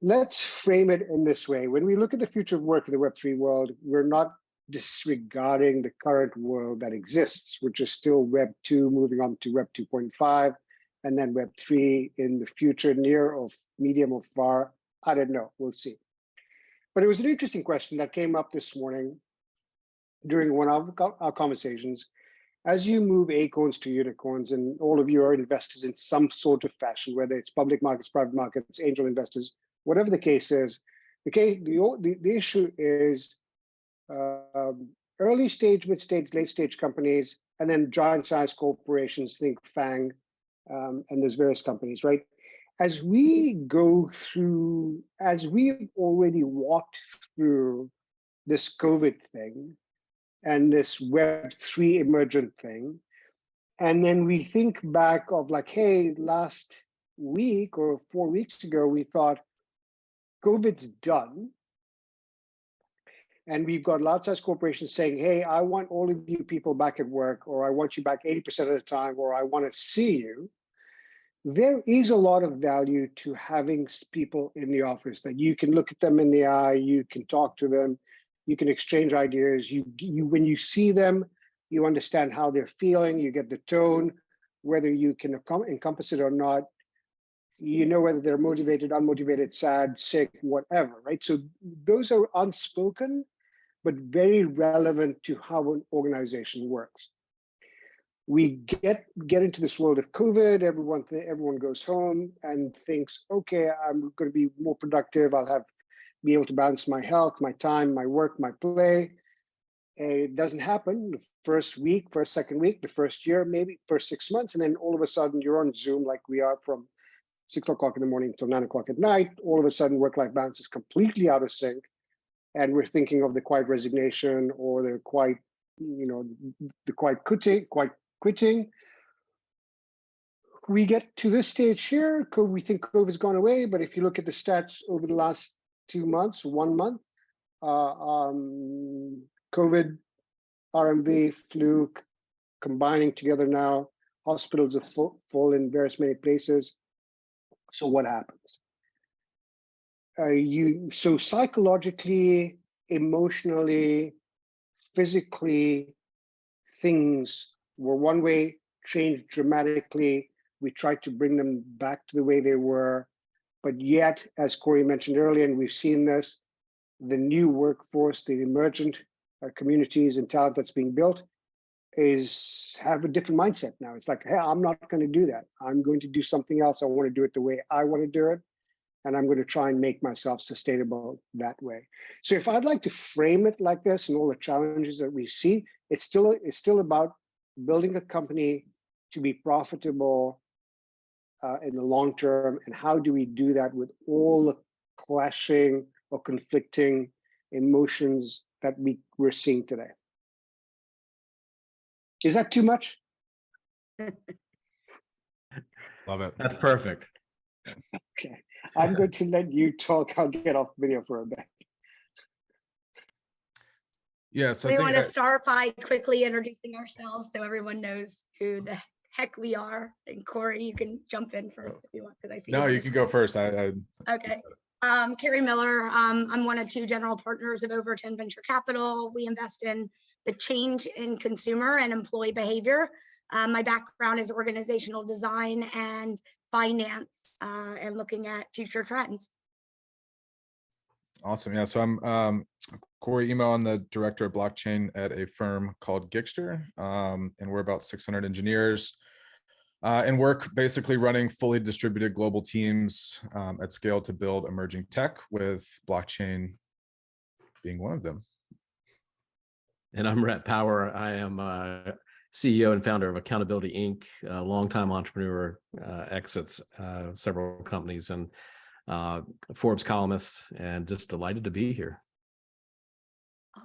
Let's frame it in this way. When we look at the future of work in the Web3 world, we're not disregarding the current world that exists, which is still Web 2, moving on to Web 2.5, and then Web 3 in the future, near or medium or far. I don't know, we'll see. But it was an interesting question that came up this morning during one of our conversations. As you move acorns to unicorns, and all of you are investors in some sort of fashion, whether it's public markets, private markets, angel investors, whatever the case is, the issue is early stage, mid stage, late stage companies, and then giant size corporations, think FANG, and there's various companies, right? As we go through, as we've already walked through this COVID thing and this Web3 emergent thing, and then we think back of like, hey, last week or 4 weeks ago, we thought COVID's done. And we've got large size corporations saying, hey, I want all of you people back at work, or I want you back 80% of the time, or I want to see you. There is a lot of value to having people in the office that you can look at them in the eye, you can talk to them, you can exchange ideas. When you see them, you understand how they're feeling, you get the tone, whether you can encompass it or not. You know whether they're motivated, unmotivated, sad, sick, whatever, right? So those are unspoken, but very relevant to how an organization works. We get into this world of COVID, everyone goes home and thinks, okay, I'm going to be more productive. I'll be able to balance my health, my time, my work, my play. It doesn't happen the first week, second week, the first year, maybe first 6 months. And then all of a sudden you're on Zoom like we are from 6 o'clock in the morning till 9 o'clock at night. All of a sudden work-life balance is completely out of sync. And we're thinking of the quiet resignation or the quiet, the quiet quitting. We get to this stage here, we think COVID's gone away, but if you look at the stats over the last 2 months, 1 month, COVID, RMV, flu, combining together now, hospitals are full in many places. So what happens? So psychologically, emotionally, physically, things were one way, changed dramatically. We tried to bring them back to the way they were, but yet, as Cory mentioned earlier, and we've seen this, the new workforce, the emergent communities and talent that's being built have a different mindset now. It's like, hey, I'm not going to do that. I'm going to do something else. I want to do it the way I want to do it. And I'm going to try and make myself sustainable that way. So if I'd like to frame it like this and all the challenges that we see, it's still about building a company to be profitable in the long term. And how do we do that with all the clashing or conflicting emotions that we're seeing today? Is that too much? Love it. That's perfect. Okay, I'm going to let you talk. I'll get off video for a bit. Yeah, so we want to start by quickly introducing ourselves so everyone knows who the heck we are. And Cory, you can jump in first if you want, because I see. No, you can go first. Okay. Kerry Miller. I'm one of 2 general partners of Overton Venture Capital. We invest in the change in consumer and employee behavior. My background is organizational design and finance, and looking at future trends. Awesome. Yeah, so I'm Cory Hymel. I'm the director of blockchain at a firm called Gigster, and we're about 600 engineers and work basically running fully distributed global teams at scale to build emerging tech, with blockchain being one of them. And I'm Rhett Power. I am CEO and founder of Accountability Inc., a longtime entrepreneur, exits several companies, and Forbes columnist, and just delighted to be here.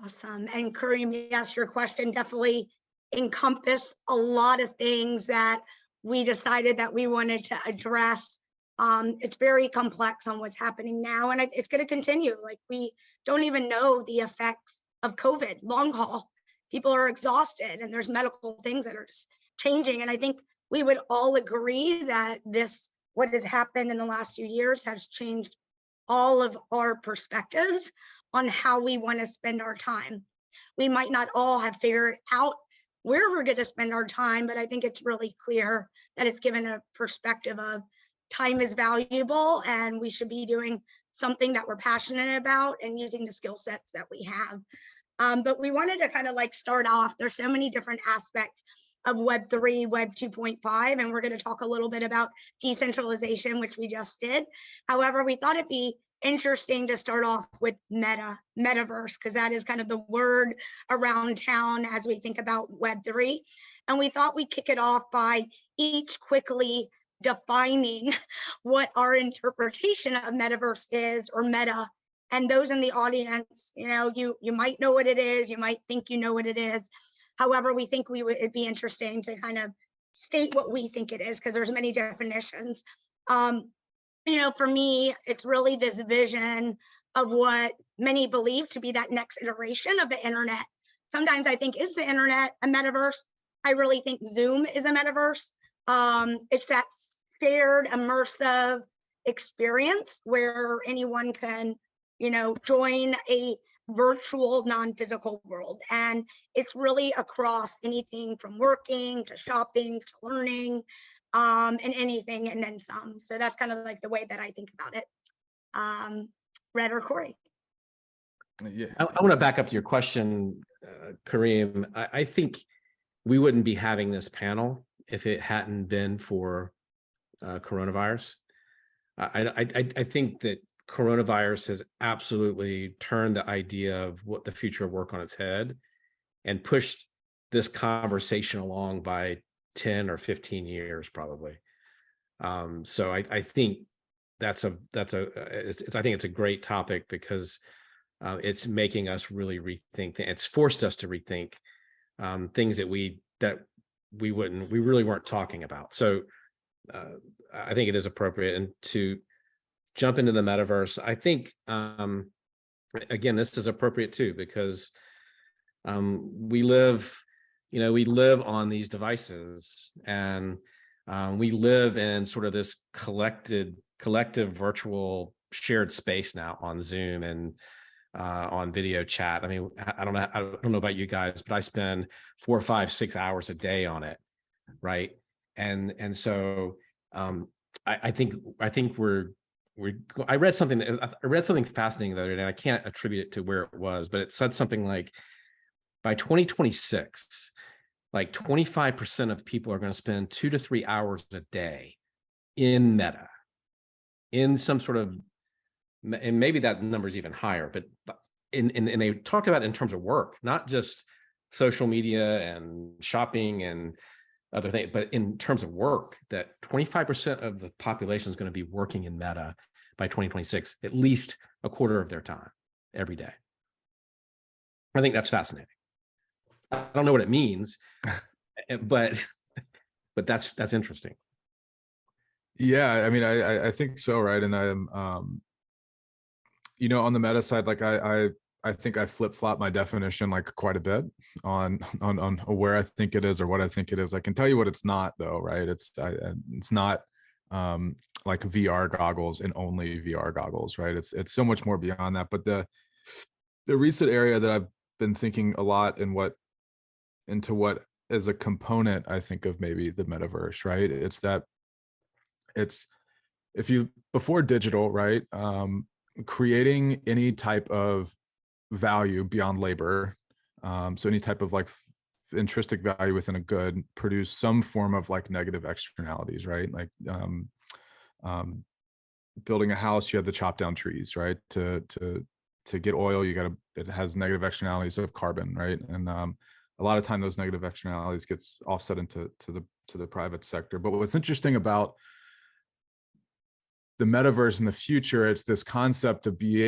Awesome. And Kareem, yes, your question definitely encompassed a lot of things that we decided that we wanted to address. It's very complex on what's happening now, and it's going to continue. Like, we don't even know the effects of COVID, long haul. People are exhausted, and there's medical things that are just changing. And I think we would all agree that what has happened in the last few years has changed all of our perspectives on how we want to spend our time. We might not all have figured out where we're going to spend our time, but I think it's really clear that it's given a perspective of time is valuable and we should be doing something that we're passionate about and using the skill sets that we have. But we wanted to kind of like start off, there's so many different aspects of Web3, Web 2.5, and we're going to talk a little bit about decentralization, which we just did. However, we thought it'd be interesting to start off with metaverse, because that is kind of the word around town as we think about Web3. And we thought we'd kick it off by each quickly defining what our interpretation of metaverse is, or meta. And those in the audience, you might know what it is, you might think you know what it is. However, we think it'd be interesting to kind of state what we think it is, because there's many definitions. For me, it's really this vision of what many believe to be that next iteration of the internet. Sometimes I think, is the internet a metaverse? I really think Zoom is a metaverse. It's that shared immersive experience where anyone can, join a virtual non-physical world. And it's really across anything from working to shopping to learning, and anything and then some. So that's kind of like the way that I think about it. Rhett or Cory? Yeah. I want to back up to your question, Kareem. I think we wouldn't be having this panel if it hadn't been for coronavirus. I think that coronavirus has absolutely turned the idea of what the future of work on its head and pushed this conversation along by 10 or 15 years, probably. So I think I think it's a great topic, because it's making us really rethink. It's forced us to rethink things that we really weren't talking about. So I think it is appropriate. And to jump into the metaverse, I think again, this is appropriate too, because we live on these devices, and we live in sort of this collective virtual shared space now on Zoom and on video chat. I mean, I don't know about you guys, but I spend 4, 5, 6 hours a day on it, right? And so I think I read something fascinating the other day, and I can't attribute it to where it was, but it said something like, by 2026, like 25% of people are going to spend 2 to 3 hours a day in Meta, in some sort of, and maybe that number is even higher, but and they talked about it in terms of work, not just social media and shopping and other things, but in terms of work, that 25% of the population is going to be working in Meta by 2026, at least a quarter of their time every day. I think that's fascinating. I don't know what it means, but that's interesting. Yeah, I mean, I think so, right? And I'm, on the meta side, like I think I flip-flop my definition like quite a bit on where I think it is or what I think it is. I can tell you what it's not, though, right? It's not like VR goggles and only VR goggles, right? It's so much more beyond that. But the recent area that I've been thinking a lot into what is a component, I think, of maybe the metaverse, right? It's if you before digital, right? Creating any type of value beyond labor, so any type of like intrinsic value within a good produce some form of like negative externalities, right? Like building a house, you have to chop down trees, right? To get oil, it has negative externalities of carbon, right? And a lot of time those negative externalities gets offset into the private sector. But what's interesting about the metaverse in the future, it's this concept of being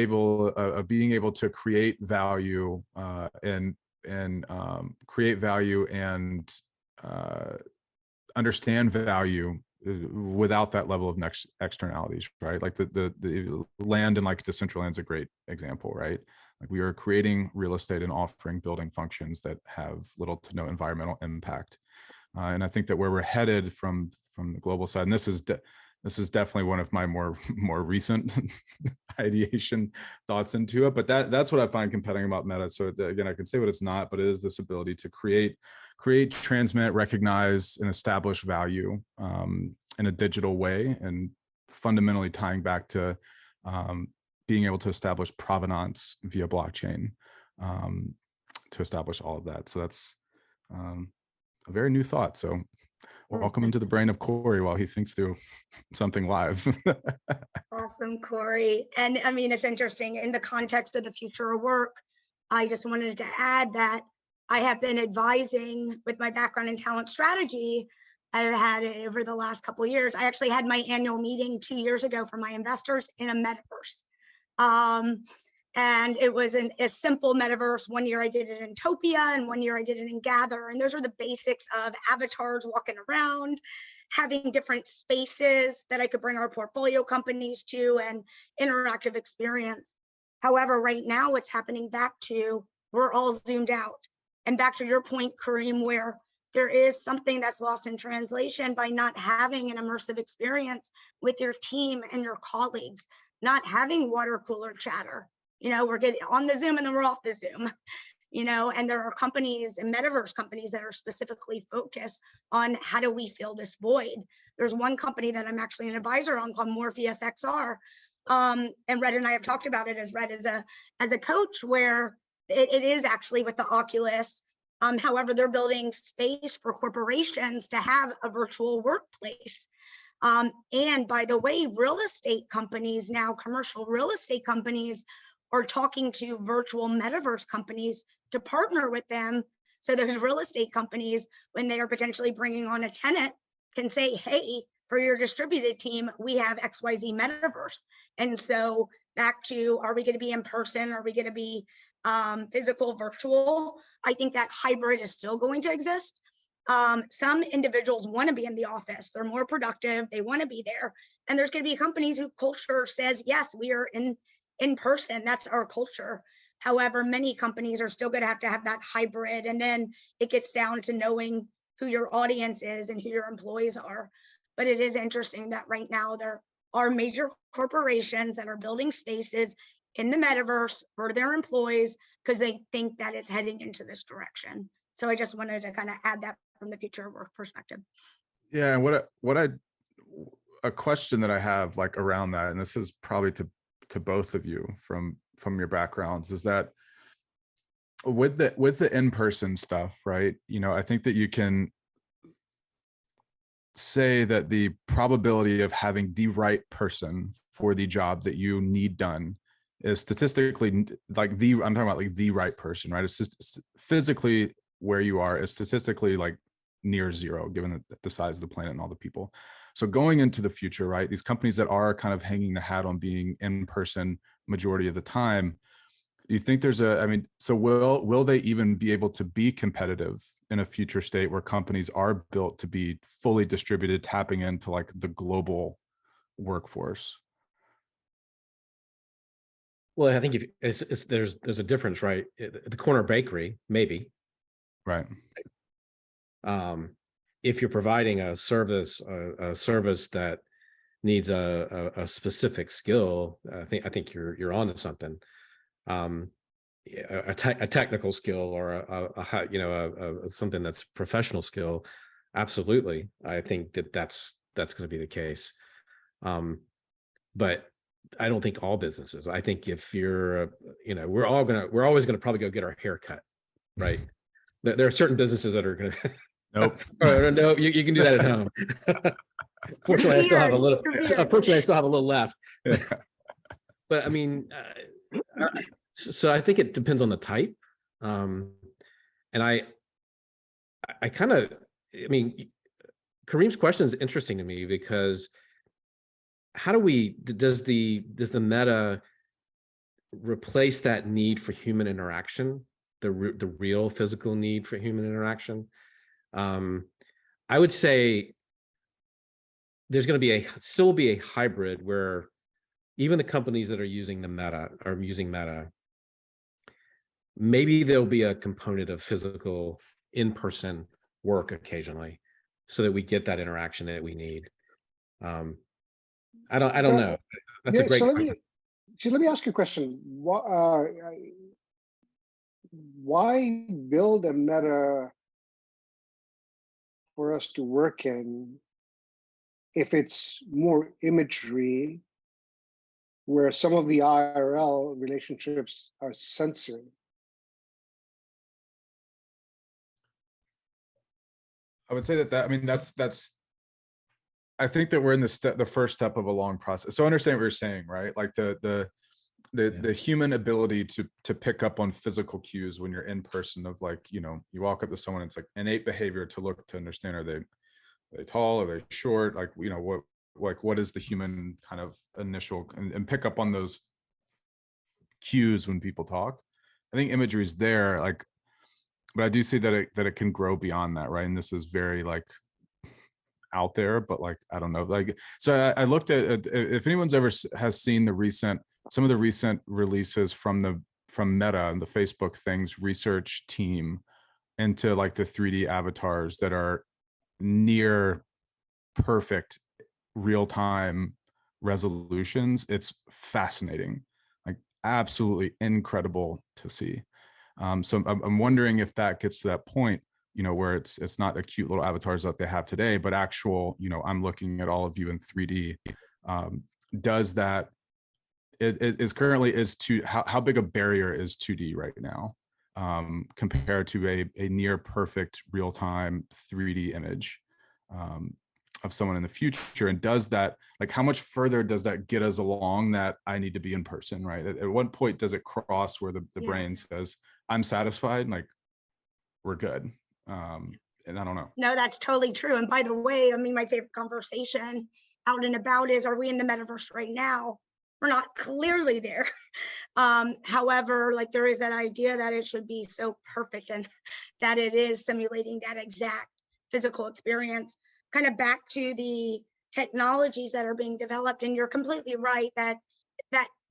able to create value and create value and understand value without that level of externalities, right? Like the land and like Decentraland is a great example, right? Like we are creating real estate and offering building functions that have little to no environmental impact. And I think that where we're headed from the global side, and this This is definitely one of my more recent ideation thoughts into it, but that's what I find compelling about Meta. So again, I can say what it's not, but it is this ability to create, transmit, recognize, and establish value in a digital way, and fundamentally tying back to being able to establish provenance via blockchain to establish all of that. So that's a very new thought. So welcome into the brain of Cory while he thinks through something live. Awesome, Cory. And I mean, it's interesting in the context of the future of work. I just wanted to add that I have been advising with my background in talent strategy. I've had it over the last couple of years. I actually had my annual meeting 2 years ago for my investors in a metaverse. And it was a simple metaverse. 1 year I did it in Topia, and 1 year I did it in Gather. And those are the basics of avatars walking around, having different spaces that I could bring our portfolio companies to, and interactive experience. However, right now what's happening back to, we're all zoomed out. And back to your point, Kareem, where there is something that's lost in translation by not having an immersive experience with your team and your colleagues, not having water cooler chatter. You know, we're getting on the Zoom and then we're off the Zoom, you know, and there are companies and metaverse companies that are specifically focused on how do we fill this void. There's one company that I'm actually an advisor on called Morpheus XR. And Rhett and I have talked about it as Rhett as a coach, where it is actually with the Oculus. However, they're building space for corporations to have a virtual workplace. And by the way, real estate companies now, commercial real estate companies, are talking to virtual metaverse companies to partner with them. So those real estate companies, when they are potentially bringing on a tenant, can say, hey, for your distributed team, we have XYZ metaverse. And so back to, are we going to be in person? Are we going to be physical, virtual? I think that hybrid is still going to exist. Some individuals want to be in the office. They're more productive. They want to be there. And there's going to be companies whose culture says, yes, we are in person. That's our culture. However, many companies are still going to have that hybrid. And then it gets down to knowing who your audience is and who your employees are. But it is interesting that right now there are major corporations that are building spaces in the metaverse for their employees because they think that it's heading into this direction. So I just wanted to kind of add that from the future of work perspective. Yeah, and a question that I have like around that, and this is probably to both of you from your backgrounds, is that with the in-person stuff, right? You know, I think that you can say that the probability of having the right person for the job that you need done is statistically like I'm talking about like the right person, right? It's just physically where you are is statistically like near zero, given the size of the planet and all the people. So going into the future, right, these companies that are kind of hanging the hat on being in person majority of the time, do you think there's so will they even be able to be competitive in a future state where companies are built to be fully distributed, tapping into like the global workforce? Well, I think there's a difference, right? At the corner bakery, maybe. Right. If you're providing a service that needs a specific skill, I think you're onto something. A technical skill or something that's professional skill, absolutely. I think that's going to be the case. But I don't think all businesses. I think if you're, we're always going to probably go get our hair cut, right? There are certain businesses that are going to. Nope. No, you can do that at home. Fortunately, I still have a little. Unfortunately, I still have a little left. Yeah. But I mean, so I think it depends on the type, and I kind of, Kareem's question is interesting to me because does the meta replace that need for human interaction, the real physical need for human interaction? I would say there's going to still be a hybrid where even the companies that are using meta, maybe there'll be a component of physical in-person work occasionally so that we get that interaction that we need. I don't know. That's a Yeah, great so question. let me ask you a question. Why build a meta for us to work in if it's more imagery, where some of the IRL relationships are censored? I would say I mean, that's I think that we're in the first step of a long process. So I understand what you're saying, right? Like the human ability to pick up on physical cues when you're in person, of like, you know, you walk up to someone, it's like innate behavior to look to understand, are they tall, are they short, like, you know, what is the human kind of initial, and pick up on those cues when people talk. I think imagery is there, like, but I do see that it can grow beyond that, right? And this is very like out there, but like, I don't know, like, so I looked at if anyone's ever has seen some of the recent releases from Meta and the Facebook things research team into like the 3D avatars that are near perfect real-time resolutions. It's fascinating, like absolutely incredible to see. So I'm wondering if that gets to that point, you know, where it's not the cute little avatars that they have today, but actual, you know, I'm looking at all of you in 3D. Does that, it is currently how big a barrier is 2D right now, compared to a near perfect real-time 3D image of someone in the future? And does that, like, how much further does that get us along that I need to be in person, right? At what point does it cross where the brain says, I'm satisfied, like, we're good? And I don't know. No, that's totally true. And by the way, I mean, my favorite conversation out and about is, are we in the metaverse right now? We're not clearly there. However, like, there is that idea that it should be so perfect and that it is simulating that exact physical experience. Kind of back to the technologies that are being developed, and you're completely right that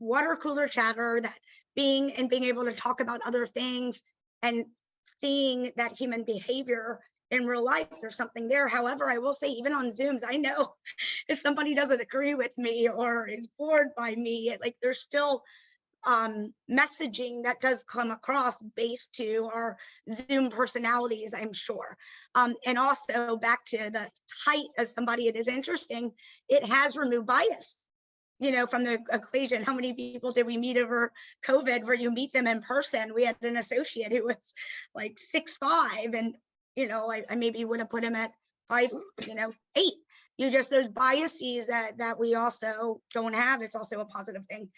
water cooler chatter, that being able to talk about other things and seeing that human behavior in real life, there's something there. However, I will say, even on Zooms, I know if somebody doesn't agree with me or is bored by me, like, there's still messaging that does come across based to our Zoom personalities, I'm sure. And also back to the height, as somebody, it is interesting, it has removed bias, you know, from the equation. How many people did we meet over COVID where you meet them in person? We had an associate who was like 6'5", and, you know, I maybe would have put him at 5'8". You just, those biases that we also don't have, it's also a positive thing.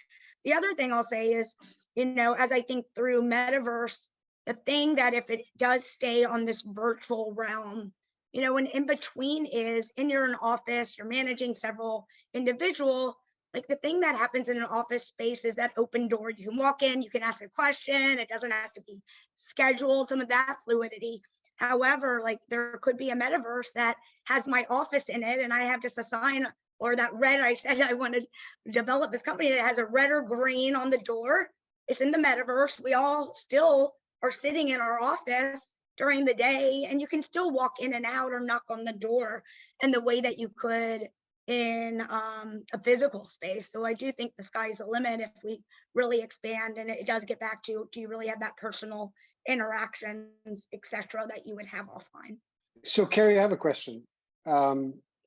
The other thing I'll say is, you know, as I think through metaverse, the thing that if it does stay on this virtual realm, you know, and in between is, in your office, you're managing several individual, like, the thing that happens in an office space is that open door. You can walk in, you can ask a question. It doesn't have to be scheduled, some of that fluidity. However, like, there could be a metaverse that has my office in it, and I have just a sign, or that red, I said I wanted to develop this company that has a red or green on the door. It's in the metaverse. We all still are sitting in our office during the day, and you can still walk in and out or knock on the door in the way that you could in a physical space. So I do think the sky's the limit if we really expand, and it does get back to, do you really have that personal interactions, etc., that you would have offline? So, Kerry, I have a question.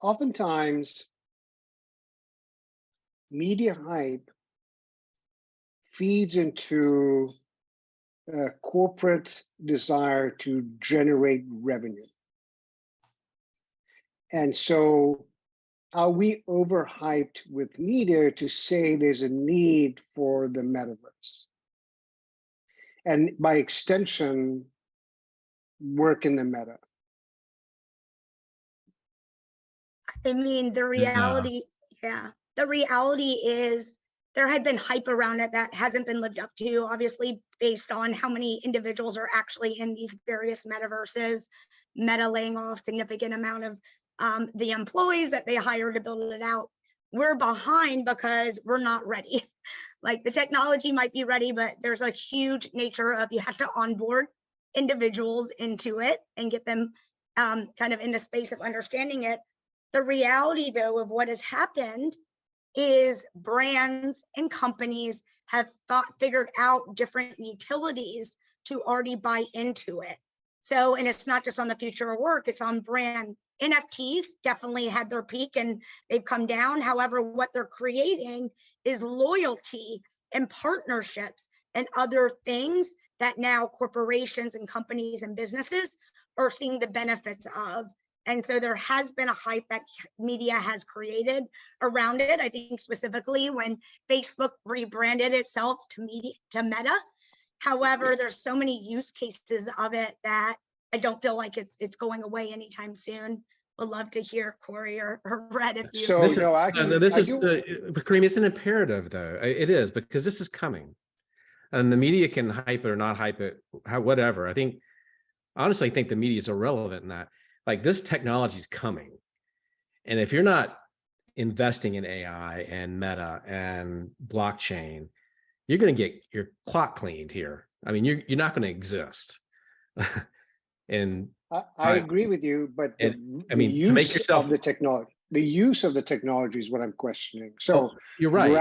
Oftentimes, media hype feeds into a corporate desire to generate revenue. And so, are we overhyped with media to say there's a need for the metaverse? And by extension, work in the meta? I mean, the reality, the reality is there had been hype around it that hasn't been lived up to, obviously, based on how many individuals are actually in these various metaverses. Meta laying off significant amount of the employees that they hire to build it out. We're behind because we're not ready. Like, the technology might be ready, but there's a huge nature of, you have to onboard individuals into it and get them kind of in the space of understanding it. The reality, though, of what has happened is brands and companies have figured out different utilities to already buy into it. So, and it's not just on the future of work, it's on brand. NFTs definitely had their peak and they've come down. However, what they're creating is loyalty and partnerships and other things that now corporations and companies and businesses are seeing the benefits of. And so there has been a hype that media has created around it. I think specifically when Facebook rebranded itself to Meta. However, there's so many use cases of it that I don't feel like it's going away anytime soon. Would love to hear Cory or Rhett if you. So no, actually, Kareem, it's an imperative though. It is, because this is coming, and the media can hype it or not hype it, whatever. I think, honestly, I think the media is irrelevant in that. Like, this technology is coming, and if you're not investing in AI and Meta and blockchain, you're going to get your clock cleaned here. I mean, you're not going to exist. And I agree with you, but the use of the technology is what I'm questioning. So you're right.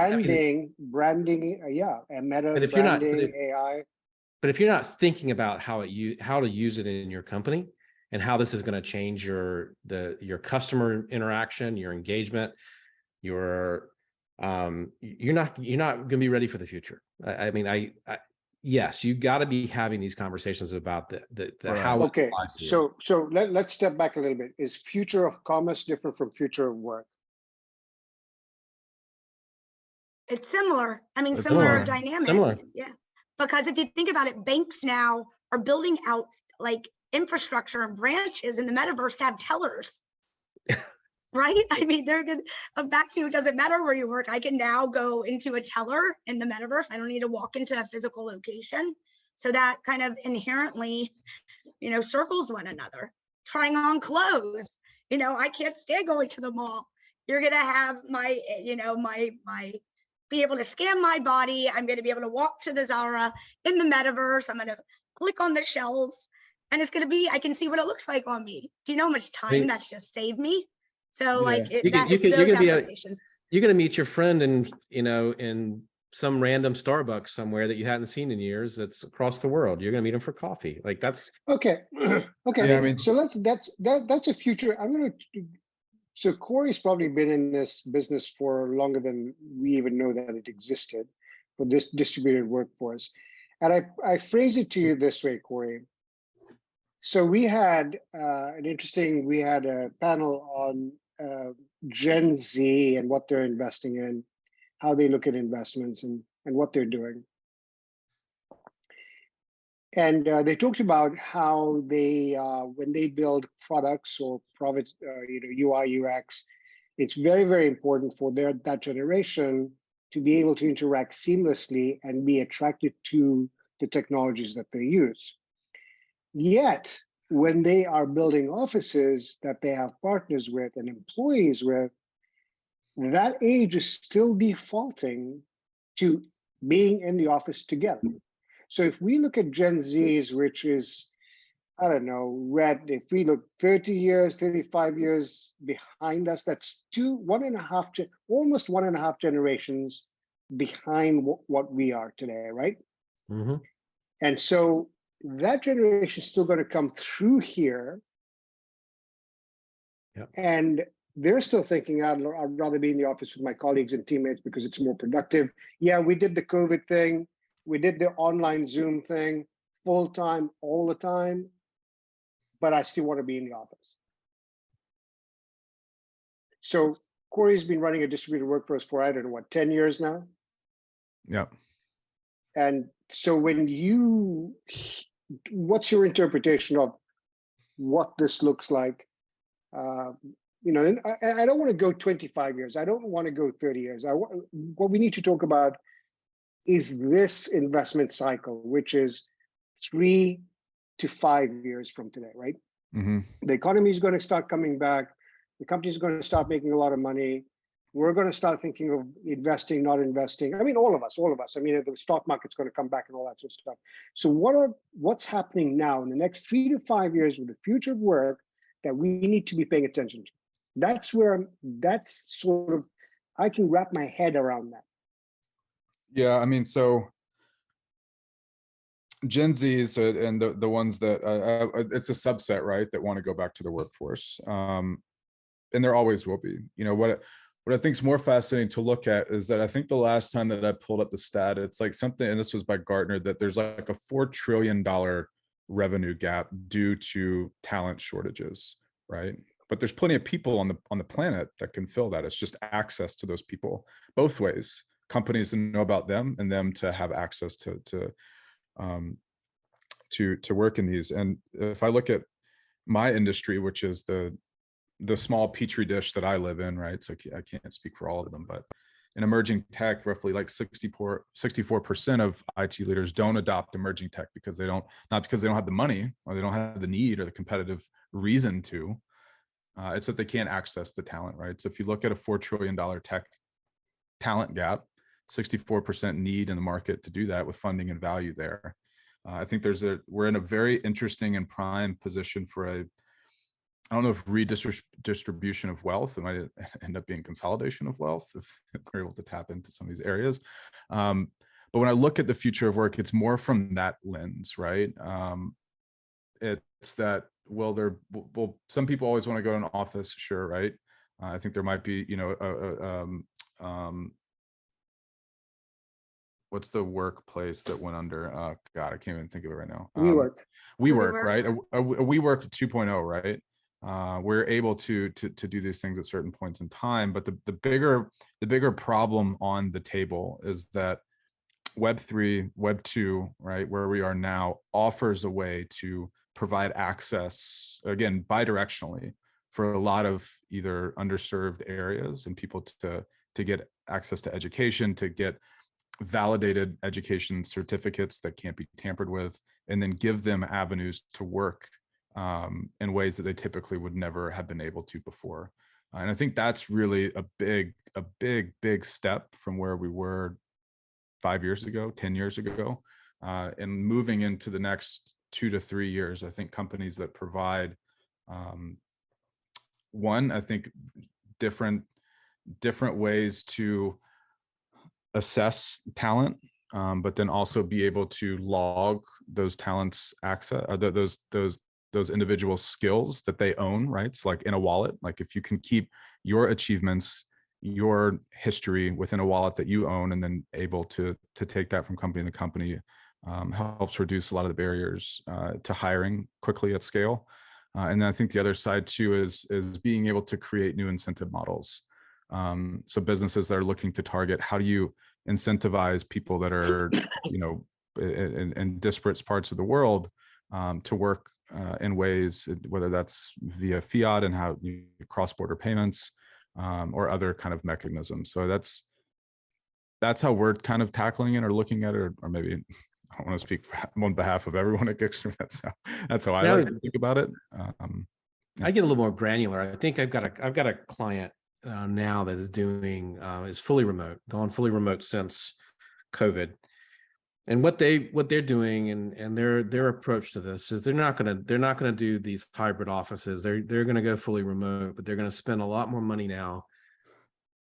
Branding, yeah, and Meta, but if branding, AI. But if you're not thinking about how to use it in your company and how this is going to change your customer interaction, your engagement, you're not going to be ready for the future. I mean, yes, you got to be having these conversations about the how. Okay, so let's step back a little bit. Is future of commerce different from future of work? It's similar. I mean, similar dynamics. Yeah, because if you think about it, banks now are building out like infrastructure and branches in the metaverse to have tellers. Right? I mean, they're good. Back to, it doesn't matter where you work. I can now go into a teller in the metaverse. I don't need to walk into a physical location. So that kind of inherently, circles one another. Trying on clothes. I can't stand going to the mall. You're gonna have my, be able to scan my body. I'm gonna be able to walk to the Zara in the metaverse. I'm gonna click on the shelves, and it's gonna be, I can see what it looks like on me. Do you know how much time that's just saved me? So you're gonna meet your friend in some random Starbucks somewhere that you hadn't seen in years. That's across the world. You're gonna meet him for coffee. Like, that's okay. Okay. Yeah, I mean, so that's a future. So Cory's probably been in this business for longer than we even know that it existed, for this distributed workforce. And I phrase it to you this way, Cory. So we had a panel on Gen Z and what they're investing in, how they look at investments and what they're doing. And they talked about how they, when they build products or UI, UX, it's very, very important for that generation to be able to interact seamlessly and be attracted to the technologies that they use. Yet, when they are building offices that they have partners with and employees with, that age is still defaulting to being in the office together. So if we look at Gen Zs, which is, I don't know, Rhett, if we look 30 years, 35 years behind us, that's almost one and a half generations behind what we are today, right? Mm-hmm. And so that generation is still going to come through here. Yep. And they're still thinking, I'd rather be in the office with my colleagues and teammates because it's more productive. Yeah, we did the COVID thing. We did the online Zoom thing full time, all the time, but I still want to be in the office. So Cory's been running a distributed workforce for, I don't know, 10 years now? Yeah. And so what's your interpretation of what this looks like? And I don't want to go 25 years. I don't want to go 30 years. What we need to talk about is this investment cycle, which is 3 to 5 years from today, right? Mm-hmm. The economy is going to start coming back. The companies are going to start making a lot of money. We're going to start thinking of investing, not investing. I mean, all of us. I mean, the stock market's going to come back and all that sort of stuff. So what's happening now in the next 3 to 5 years with the future of work that we need to be paying attention to? That's I can wrap my head around that. Yeah, I mean, so Gen Zs and the ones that it's a subset, right, that want to go back to the workforce, and there always will be. You know what I think is more fascinating to look at is that I think the last time that I pulled up the stat, it's like something, and this was by Gartner, that there's like a $4 trillion revenue gap due to talent shortages, right? But there's plenty of people on the planet that can fill that. It's just access to those people both ways. Companies to know about them and them to have access to work in these. And if I look at my industry, which is the small petri dish that I live in, right? So I can't speak for all of them, but in emerging tech, roughly like 64% of IT leaders don't adopt emerging tech because not because they don't have the money or they don't have the need or the competitive reason to. It's that they can't access the talent, right? So if you look at a $4 trillion tech talent gap, 64% need in the market to do that with funding and value there. I think we're in a very interesting and prime position for I don't know if redistribution of wealth. It might end up being consolidation of wealth if we're able to tap into some of these areas. But when I look at the future of work, it's more from that lens, right? It's that, well, some people always want to go to an office, sure, right? I think there might be, what's the workplace that went under? God, I can't even think of it right now. WeWork, right? A WeWork 2.0, right? We're able to do these things at certain points in time, but the bigger problem on the table is that Web3, Web2, right, where we are now, offers a way to provide access, again, bidirectionally, for a lot of either underserved areas and people to get access to education, to get validated education certificates that can't be tampered with, and then give them avenues to work in ways that they typically would never have been able to before. And I think that's really a big step from where we were 5 years ago, 10 years ago, and moving into the next 2 to 3 years. I think companies that provide I think different ways to assess talent, but then also be able to log those talents access, those individual skills that they own, right? It's like in a wallet. Like if you can keep your achievements, your history within a wallet that you own, and then able to take that from company to company, helps reduce a lot of the barriers to hiring quickly at scale. And then I think the other side too is being able to create new incentive models. So businesses that are looking to target, how do you incentivize people that are, in disparate parts of the world to work in ways, whether that's via fiat and how you cross-border payments or other kind of mechanisms. So that's how we're kind of tackling it or looking at it, or maybe I don't want to speak on behalf of everyone at Gigster. That's how I like to think about it. Yeah. I get a little more granular. I think I've got a client now that is doing is fully remote, gone fully remote since COVID. And what they're doing and their approach to this is they're not gonna do these hybrid offices. They're gonna go fully remote, but they're gonna spend a lot more money now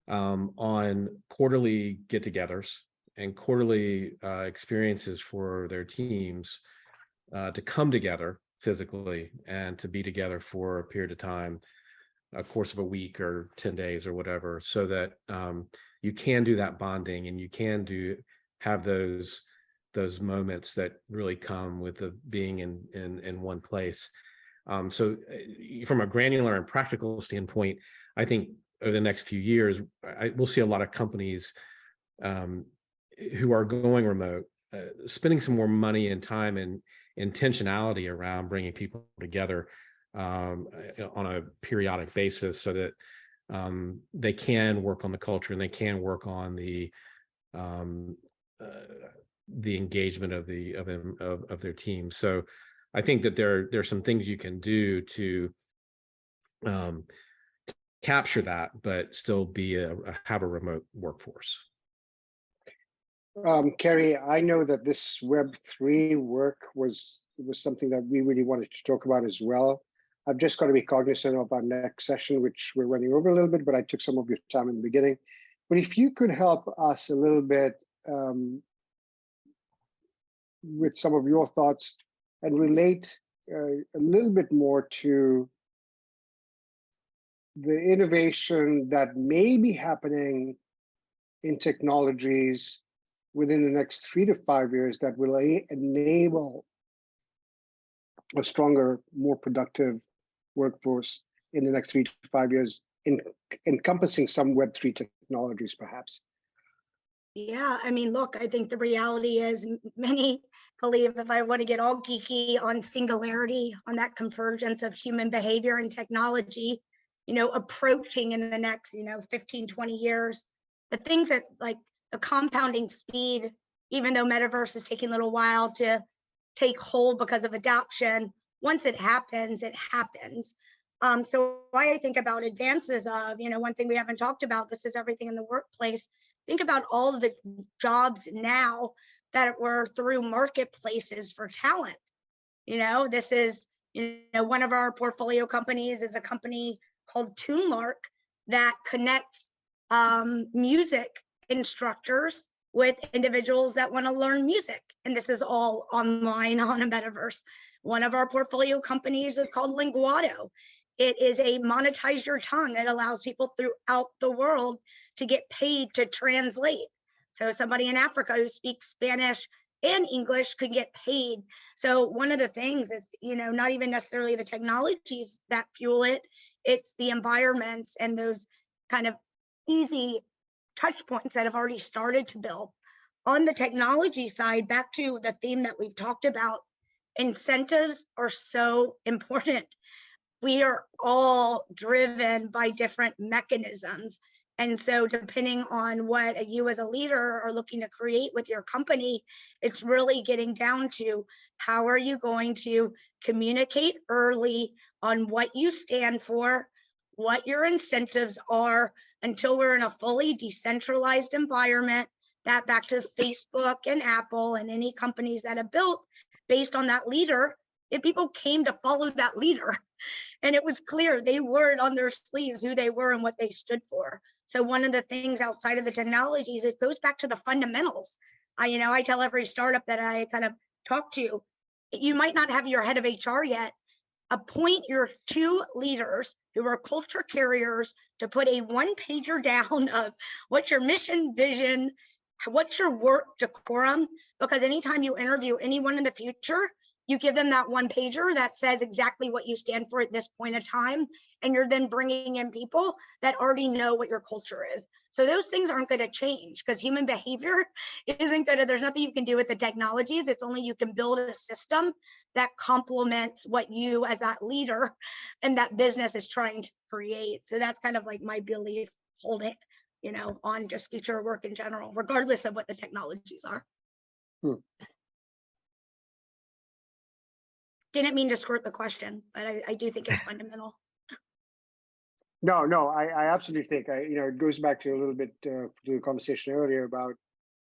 on quarterly get-togethers and quarterly experiences for their teams to come together physically and to be together for a period of time, a course of a week or 10 days or whatever, so that you can do that bonding and you can have those moments that really come with the being in one place. So from a granular and practical standpoint, I think over the next few years, we'll see a lot of companies who are going remote, spending some more money and time and intentionality around bringing people together on a periodic basis, so that they can work on the culture and they can work on the engagement of their team. So I think that there's some things you can do to capture that, but still have a remote workforce. Kerry, I know that this Web3 work was something that we really wanted to talk about as well. I've just got to be cognizant of our next session, which we're running over a little bit, but I took some of your time in the beginning. But if you could help us a little bit with some of your thoughts and relate a little bit more to the innovation that may be happening in technologies within the next 3 to 5 years that will enable a stronger, more productive workforce in the next 3 to 5 years, encompassing some Web3 technologies, perhaps. Yeah, I mean, look, I think the reality is many believe, if I want to get all geeky, on singularity, on that convergence of human behavior and technology, approaching in the next, 15, 20 years, the things that like the compounding speed, even though metaverse is taking a little while to take hold because of adoption, once it happens, it happens. So why I think about advances of, one thing we haven't talked about, this is everything in the workplace. Think about all of the jobs now that were through marketplaces for talent. This is, one of our portfolio companies is a company called TuneLark that connects music instructors with individuals that want to learn music. And this is all online on a metaverse. One of our portfolio companies is called Linguado. It is a monetize your tongue that allows people throughout the world to get paid to translate. So somebody in Africa who speaks Spanish and English could get paid. So one of the things, it's, not even necessarily the technologies that fuel it, it's the environments and those kind of easy touch points that have already started to build. On the technology side, back to the theme that we've talked about, incentives are so important. We are all driven by different mechanisms. And so depending on what you as a leader are looking to create with your company, it's really getting down to how are you going to communicate early on what you stand for, what your incentives are, until we're in a fully decentralized environment, that back to Facebook and Apple and any companies that have built based on that leader, if people came to follow that leader, and it was clear they wore it on their sleeves who they were and what they stood for. So one of the things outside of the technologies, it goes back to the fundamentals. I tell every startup that I kind of talk to, you might not have your head of HR yet, appoint your 2 leaders who are culture carriers to put a 1-pager down of what's your mission, vision, what's your work decorum, because anytime you interview anyone in the future, you give them that 1-pager that says exactly what you stand for at this point in time, and you're then bringing in people that already know what your culture is. So those things aren't going to change because human behavior isn't going to, there's nothing you can do with the technologies. It's only you can build a system that complements what you as that leader and that business is trying to create. So that's kind of like my belief holding, on just future work in general, regardless of what the technologies are. Didn't mean to skirt the question, but I do think it's fundamental. No, I absolutely think, it goes back to a little bit to the conversation earlier about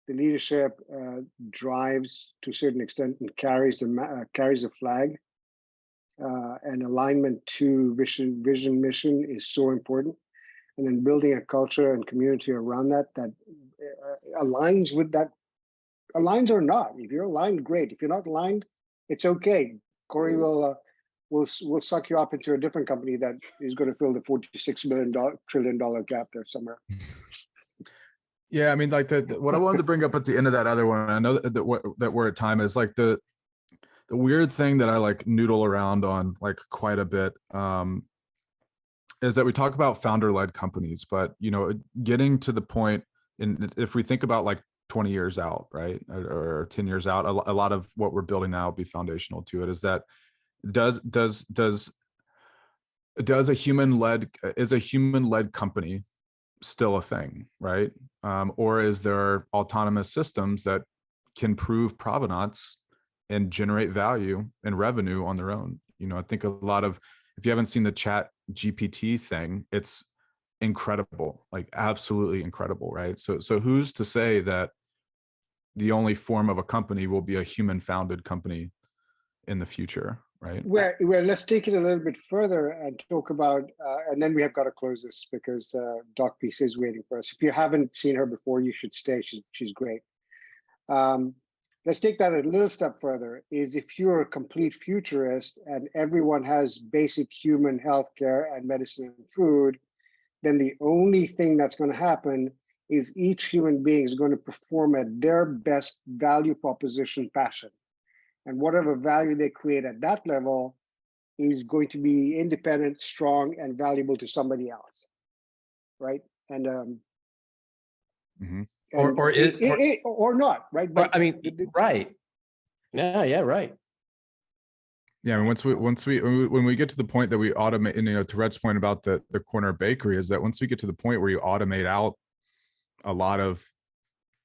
the leadership drives to a certain extent and carries a flag, and alignment to vision, mission is so important. And then building a culture and community around that aligns with that, aligns or not. If you're aligned, great. If you're not aligned, it's okay. Cory will suck you up into a different company that is going to fill the $46 trillion gap there somewhere. Yeah, I mean, like what I wanted to bring up at the end of that other one, I know that we're at time, is like the weird thing that I like noodle around on like quite a bit, is that we talk about founder-led companies, but getting to the point, and if we think about like 20 years out, right, or 10 years out, a lot of what we're building now will be foundational to it. Is that is a human-led company still a thing, right? Or is there autonomous systems that can prove provenance and generate value and revenue on their own? I think a lot of, if you haven't seen the Chat GPT thing, it's incredible, like absolutely incredible, right? So who's to say that the only form of a company will be a human-founded company in the future? right? Where let's take it a little bit further and talk about, and then we have got to close this because Doc Peace is waiting for us. If you haven't seen her before, you should stay. She's great. Let's take that a little step further. Is if you're a complete futurist and everyone has basic human healthcare and medicine and food, then the only thing that's going to happen is each human being is going to perform at their best value proposition fashion. And whatever value they create at that level is going to be independent, strong, and valuable to somebody else, right? And or not, right? But I mean, right? Yeah, right. Yeah, I mean, when we get to the point that we automate, and, you know, to Rhett's point about the corner bakery, is that once we get to the point where you automate out a lot of,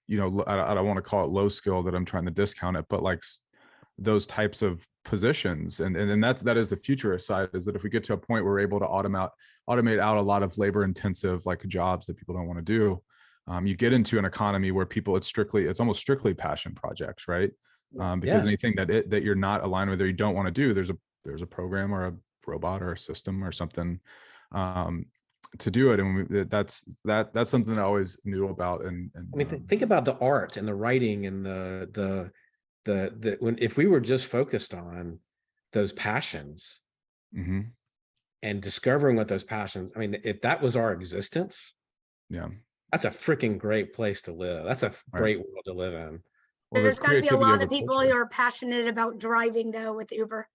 you know, I don't want to call it low skill, that I'm trying to discount it, but like those types of positions, and that is the futurist side, is that if we get to a point where we're able to automate out a lot of labor intensive like jobs that people don't want to do, you get into an economy where people, it's almost strictly passion projects, right? Because anything that you're not aligned with or you don't want to do, there's a program or a robot or a system or something to do it. And that's something I always knew about. And I mean, think about the art and the writing and if we were just focused on those passions and discovering what those passions, I mean, if that was our existence, that's a freaking great place to live. That's a great world to live in. Well, there's got to be a lot of people who are passionate about driving though with Uber.